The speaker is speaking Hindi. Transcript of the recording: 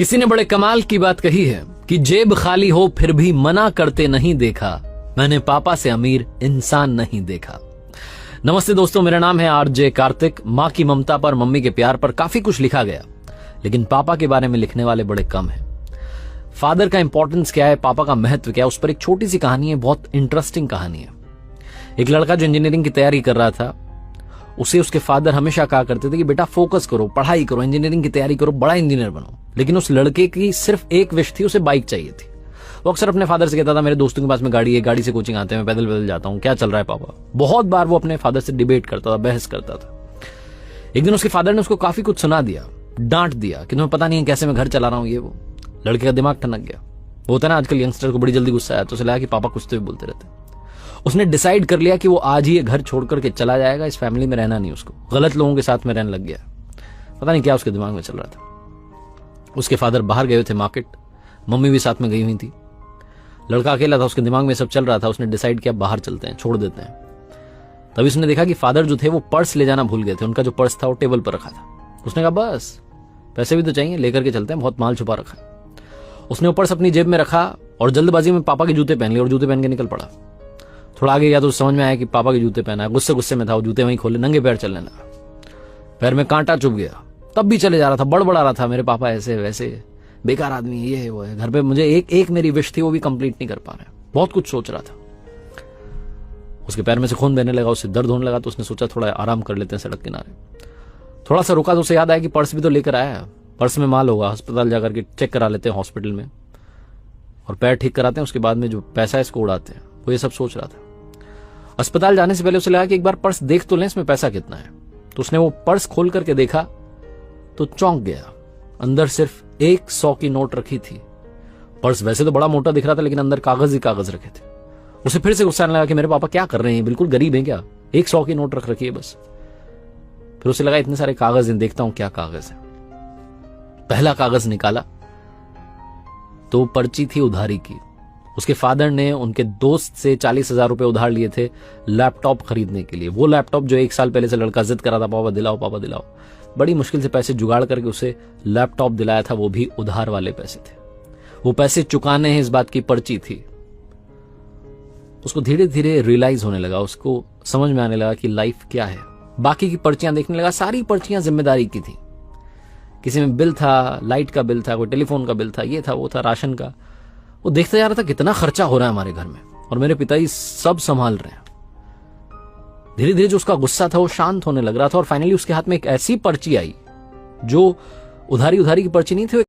किसी ने बड़े कमाल की बात कही है कि जेब खाली हो फिर भी मना करते नहीं देखा, मैंने पापा से अमीर इंसान नहीं देखा। नमस्ते दोस्तों, मेरा नाम है आरजे कार्तिक। माँ की ममता पर, मम्मी के प्यार पर काफी कुछ लिखा गया, लेकिन पापा के बारे में लिखने वाले बड़े कम हैं। फादर का इंपॉर्टेंस क्या है, पापा का महत्व क्या है, उस पर एक छोटी सी कहानी है, बहुत इंटरेस्टिंग कहानी है। एक लड़का जो इंजीनियरिंग की तैयारी कर रहा था, उसे उसके फादर हमेशा कहा करते थे कि बेटा फोकस करो, पढ़ाई करो, इंजीनियरिंग की तैयारी करो, बड़ा इंजीनियर बनो। लेकिन उस लड़के की सिर्फ एक विश थी, उसे बाइक चाहिए थी। वो अक्सर अपने फादर से कहता था, मेरे दोस्तों के पास में गाड़ी है, गाड़ी से कोचिंग आते हैं, मैं पैदल पैदल जाता हूँ, क्या चल रहा है पापा। बहुत बार वो अपने फादर से डिबेट करता था, बहस करता था। एक दिन उसके फादर ने उसको काफी कुछ सुना दिया, डांट दिया कि तुम्हें पता नहीं है कैसे मैं घर चला रहा हूँ, ये वो। लड़के का दिमाग ठनक गया। होता है ना आजकल यंगस्टर को बड़ी जल्दी गुस्सा आया, तो उसे लगा कि पापा कुछ तो भी बोलते रहते। उसने डिसाइड कर लिया कि वो आज ही ये घर छोड़ करके चला जाएगा, इस फैमिली में रहना नहीं उसको, गलत लोगों के साथ में रहने लग गया। पता नहीं क्या उसके दिमाग में चल रहा था। उसके फादर बाहर गए थे मार्केट, मम्मी भी साथ में गई हुई थी। लड़का अकेला था, उसके दिमाग में सब चल रहा था। उसने डिसाइड किया बाहर चलते हैं, छोड़ देते हैं। तभी उसने देखा कि फादर जो थे वो पर्स ले जाना भूल गए थे। उनका जो पर्स था वो टेबल पर रखा था। उसने कहा बस पैसे भी तो चाहिए, लेकर के चलते हैं, बहुत माल छुपा रखा है। उसने वो पर्स अपनी जेब में रखा और जल्दबाजी में पापा के जूते पहन लिए और जूते पहन के निकल पड़ा। थोड़ा आगे गया तो समझ में आया कि पापा के जूते पहना है। गुस्से में था, वो जूते वहीं खोले, नंगे पैर चलने लगा। पैर में कांटा चुभ गया, तब भी चले जा रहा था, बड़बड़ा रहा था, मेरे पापा ऐसे वैसे बेकार आदमी, ये है वो है। घर पे मुझे एक मेरी विश थी, वो भी कंप्लीट नहीं कर पा रहे। बहुत कुछ सोच रहा था। उसके पैर में से खून बहने लगा, उससे दर्द होने लगा, तो उसने सोचा थोड़ा आराम कर लेते हैं सड़क किनारे। थोड़ा सा रुका तो उसे याद आया कि पर्स भी तो लेकर आया है, पर्स में माल होगा, अस्पताल जाकर के चेक करा लेते हैं हॉस्पिटल में, और पैर ठीक कराते हैं, उसके बाद में जो पैसा है इसको उड़ाते हैं। वो ये सब सोच रहा था। अस्पताल जाने से पहले उसे लगा कि एक बार पर्स देख तो लें, इसमें पैसा कितना है। तो उसने वो पर्स खोल करके देखा तो चौंक गया। अंदर सिर्फ 100 की नोट रखी थी। पर्स वैसे तो बड़ा मोटा दिख रहा था, लेकिन अंदर कागज ही कागज रखे थे। उसे फिर से गुस्सा आने लगा कि मेरे पापा क्या कर रहे हैं, बिल्कुल गरीब हैं क्या, 100 की नोट रख रखी है बस। फिर उसे लगा इतने सारे कागज हैं, देखता हूं क्या कागज है। पहला कागज निकाला तो पर्ची थी उधारी की। उसके फादर ने उनके दोस्त से 40,000 रुपए उधार लिए थे लैपटॉप खरीदने के लिए। वो लैपटॉप जो 1 साल पहले से लड़का जिद कर रहा था, पापा दिलाओ पापा दिलाओ। बड़ी मुश्किल से पैसे जुगाड़ करके उसे लैपटॉप दिलाया था, वो भी उधार वाले पैसे थे। वो पैसे चुकाने हैं, इस बात की पर्ची थी। उसको धीरे धीरे रियलाइज होने लगा, उसको समझ में आने लगा कि लाइफ क्या है। बाकी की पर्चियां देखने लगा, सारी पर्चियां जिम्मेदारी की थी। किसी में बिल था, लाइट का बिल था, कोई टेलीफोन का बिल था, ये था वो था, राशन का। वो देखता जा रहा था कितना खर्चा हो रहा है हमारे घर में, और मेरे पिताजी सब संभाल रहे हैं। धीरे धीरे जो उसका गुस्सा था वो शांत होने लग रहा था, और फाइनली उसके हाथ में एक ऐसी पर्ची आई जो उधारी की पर्ची नहीं थी,